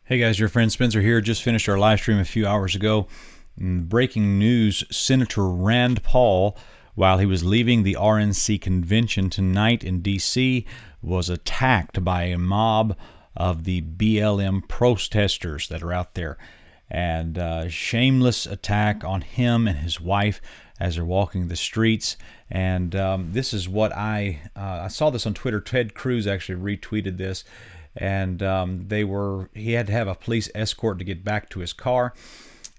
Hey guys, your friend Spencer here. Just finished our live stream a few hours ago. Breaking news, Senator Rand Paul, while he was leaving the RNC convention tonight in D.C., was attacked by a mob of the BLM protesters that are out there. And shameless attack on him and his wife as they're walking the streets. And this is what I saw this on Twitter. Ted Cruz actually retweeted this. And he had to have a police escort to get back to his car.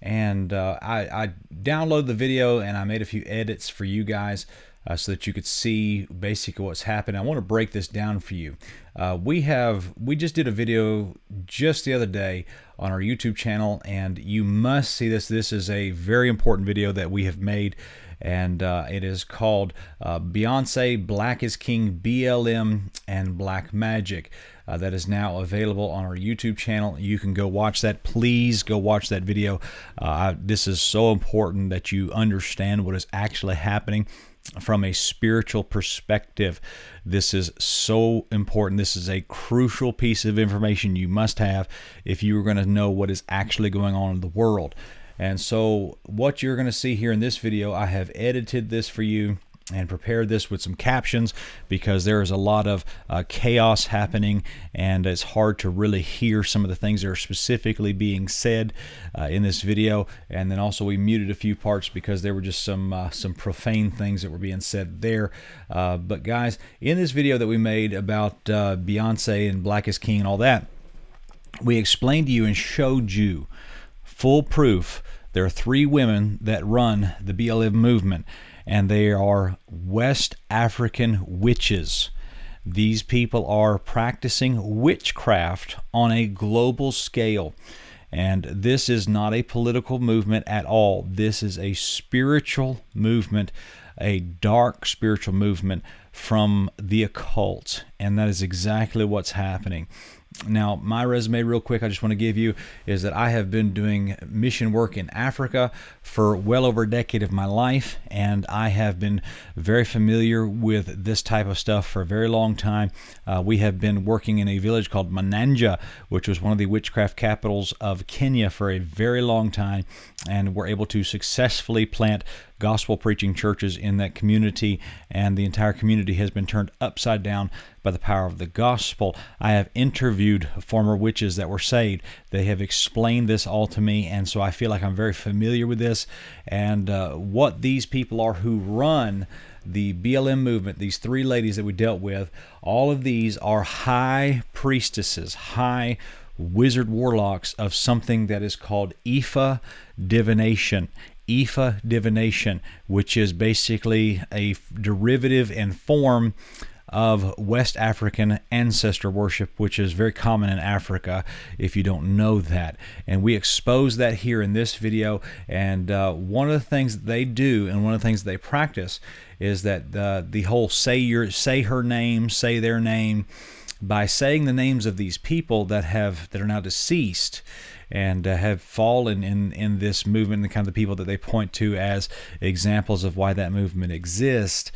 And I downloaded the video and I made a few edits for you guys so that you could see basically what's happening. I want to break this down for you. We just did a video just the other day on our YouTube channel, and you must see this. This is a very important video that we have made, and it is called Beyonce, Black is King, BLM, and Black Magic. That is now available on our YouTube channel. You can go watch that. Please go watch that video. This is so important that you understand what is actually happening from a spiritual perspective. This is so important. This is a crucial piece of information you must have if you are going to know what is actually going on in the world. And so what you're going to see here in this video, I have edited this for you and prepared this with some captions because there is a lot of chaos happening, and it's hard to really hear some of the things that are specifically being said in this video. And then also we muted a few parts because there were just some profane things that were being said there. But guys, in this video that we made about Beyonce and Black is King and all that, we explained to you and showed you full proof there are 3 women that run the BLM movement, and they are West African witches. These people are practicing witchcraft on a global scale. And this is not a political movement at all. This is a spiritual movement, a dark spiritual movement from the occult. And that is exactly what's happening. Now, my resume real quick, I just want to give you is that I have been doing mission work in Africa for well over a decade of my life, and I have been very familiar with this type of stuff for a very long time. We have been working in a village called Mananja, which was one of the witchcraft capitals of Kenya for a very long time, and we're able to successfully plant gospel preaching churches in that community, and the entire community has been turned upside down by the power of the gospel. I have interviewed former witches that were saved. They have explained this all to me, and so I feel like I'm very familiar with this. And what these people are who run the BLM movement, these 3 ladies that we dealt with, all of these are high priestesses, high wizard warlocks of something that is called Ifa divination. Ifa divination, which is basically a derivative and form of West African ancestor worship, which is very common in Africa if you don't know that. And we expose that here in this video. And one of the things that they do and one of the things that they practice is that the whole say her name, say their name. By saying the names of these people that are now deceased and have fallen in this movement, the kind of the people that they point to as examples of why that movement exists,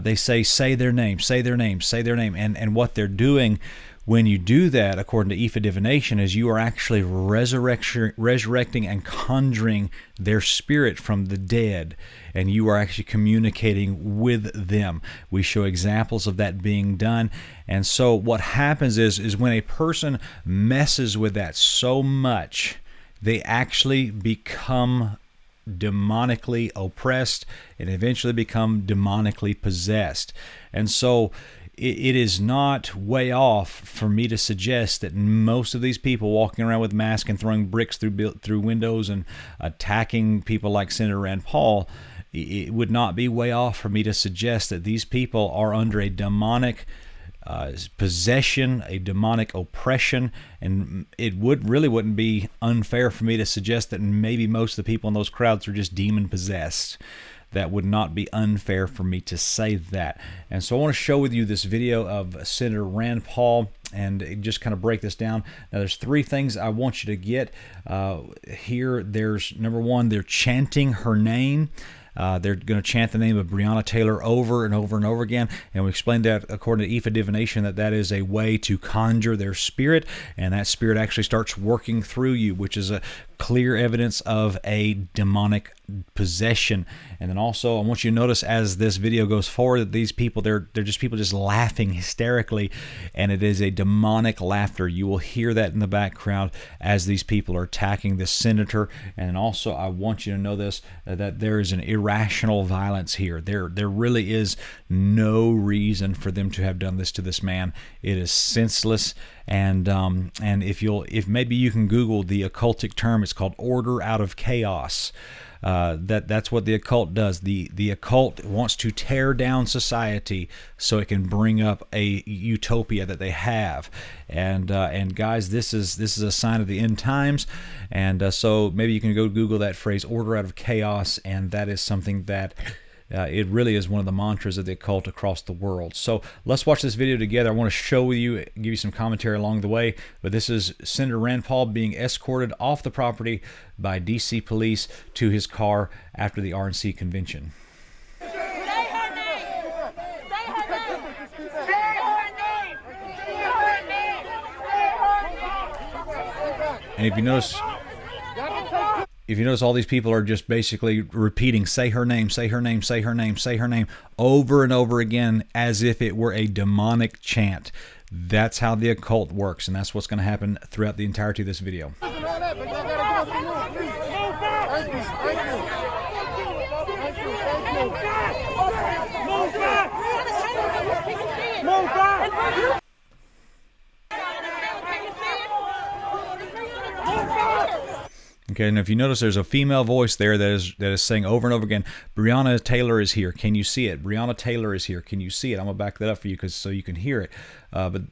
they say their name, say their name, say their name. And what they're doing when you do that, according to Ifa divination, is you are actually resurrecting and conjuring their spirit from the dead, and you are actually communicating with them. We show examples of that being done. And so what happens is when a person messes with that so much, they actually become demonically oppressed and eventually become demonically possessed. And so it is not way off for me to suggest that most of these people walking around with masks and throwing bricks through windows and attacking people like Senator Rand Paul, it would not be way off for me to suggest that these people are under a demonic possession, a demonic oppression, and it wouldn't be unfair for me to suggest that maybe most of the people in those crowds are just demon possessed. That would not be unfair for me to say that. And so I want to show with you this video of Senator Rand Paul and just kind of break this down. Now there's 3 things I want you to get here. There's number 1, they're chanting her name. They're going to chant the name of Breonna Taylor over and over and over again. And we explained that according to Ifa divination, that is a way to conjure their spirit, and that spirit actually starts working through you, which is a clear evidence of a demonic possession. And then also, I want you to notice as this video goes forward that these people, they're just people just laughing hysterically, and it is a demonic laughter. You will hear that in the background as these people are attacking this senator. And also, I want you to know this, that there is an irrational violence here. There really is no reason for them to have done this to this man. It is senseless. And if maybe you can Google the occultic term, it's called order out of chaos. That's what the occult does. The occult wants to tear down society so it can bring up a utopia that they have. And guys, this is a sign of the end times. And so maybe you can go Google that phrase, order out of chaos, and that is something that it really is one of the mantras of the occult across the world. So let's watch this video together. I want to show you, give you some commentary along the way, but this is Senator Rand Paul being escorted off the property by D.C. police to his car after the RNC convention. And if you notice, all these people are just basically repeating, say her name, say her name, say her name, say her name, over and over again, as if it were a demonic chant. That's how the occult works, and that's what's going to happen throughout the entirety of this video. Okay, and if you notice, there's a female voice there that is saying over and over again, Breonna Taylor is here. Can you see it? Breonna Taylor is here. Can you see it? I'm going to back that up for you so you can hear it. But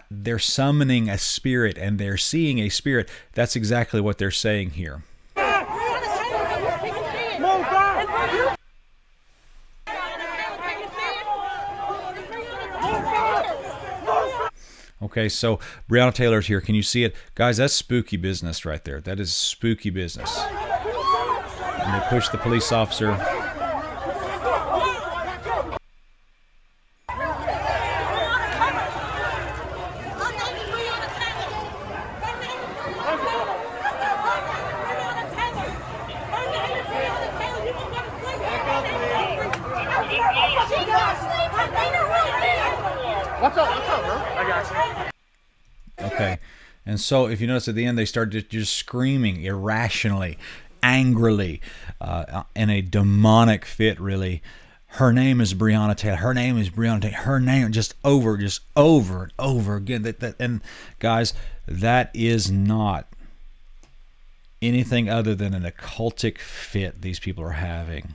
they're summoning a spirit, and they're seeing a spirit. That's exactly what they're saying here. Okay, so Breonna Taylor's here. Can you see it? Guys, that's spooky business right there. That is spooky business. And they push the police officer. What's up, bro? I got you. Okay, and so if you notice at the end, they start just screaming irrationally, angrily, in a demonic fit, really. Her name is Breonna Taylor. Her name is Breonna Taylor. Her name, just over and over again. And guys, that is not anything other than an occultic fit these people are having.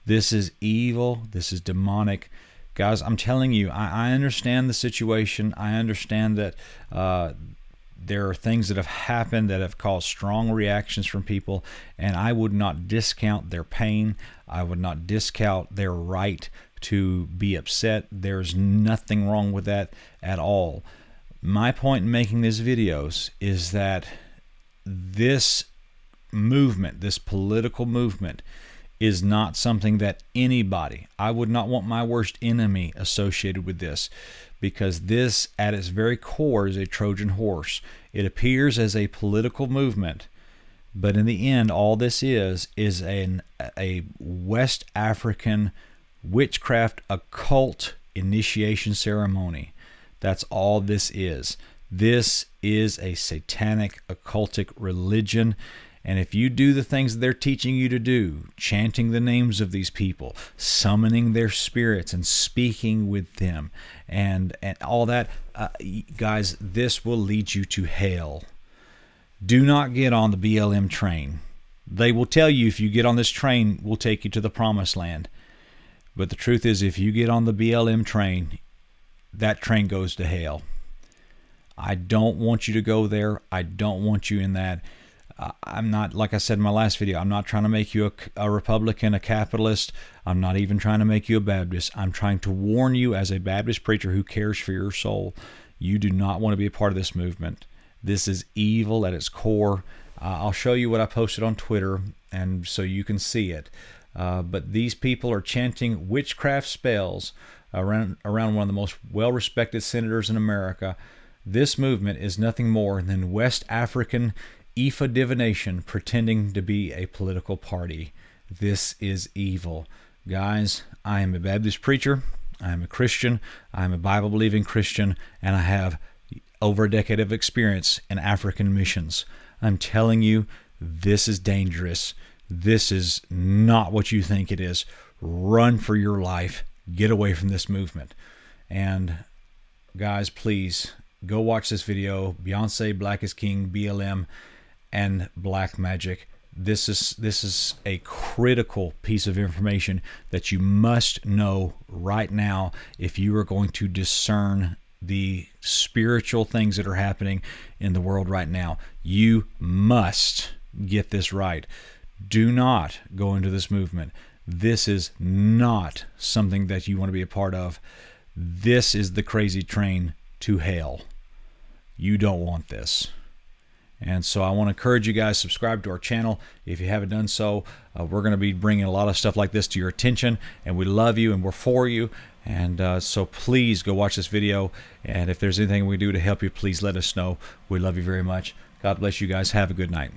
This is evil. This is demonic. Guys, I'm telling you, I understand the situation. I understand that there are things that have happened that have caused strong reactions from people, and I would not discount their pain. I would not discount their right to be upset. There's nothing wrong with that at all. My point in making these videos is that this movement, this political movement, is not something that anybody, I would not want my worst enemy associated with this, because this at its very core is a Trojan horse. It appears as a political movement, but in the end, all this is a West African witchcraft occult initiation ceremony. That's all this is. This is a satanic occultic religion. And if you do the things that they're teaching you to do, chanting the names of these people, summoning their spirits and speaking with them, and all that, guys, this will lead you to hell. Do not get on the BLM train. They will tell you if you get on this train, we'll take you to the promised land. But the truth is, if you get on the BLM train, that train goes to hell. I don't want you to go there. I don't want you in that. I'm not, like I said in my last video, I'm not trying to make you a Republican, a capitalist. I'm not even trying to make you a Baptist. I'm trying to warn you as a Baptist preacher who cares for your soul. You do not want to be a part of this movement. This is evil at its core. I'll show you what I posted on Twitter, and so you can see it. But these people are chanting witchcraft spells around one of the most well-respected senators in America. This movement is nothing more than West African Ifa divination pretending to be a political party. This is evil. Guys, I am a Baptist preacher. I am a Christian. I am a Bible-believing Christian, and I have over a decade of experience in African missions. I'm telling you, this is dangerous. This is not what you think it is. Run for your life. Get away from this movement. And guys, please go watch this video. Beyonce, Black is King, BLM, and Black Magic. This is a critical piece of information that you must know right now if you are going to discern the spiritual things that are happening in the world right now. You must get this right. Do not go into this movement. This is not something that you want to be a part of. This is the crazy train to hell. You don't want this. And so I want to encourage you guys, subscribe to our channel if you haven't done so. We're going to be bringing a lot of stuff like this to your attention, and we love you and we're for you. And so please go watch this video, and if there's anything we do to help you, please let us know. We love you very much. God bless you guys. Have a good night.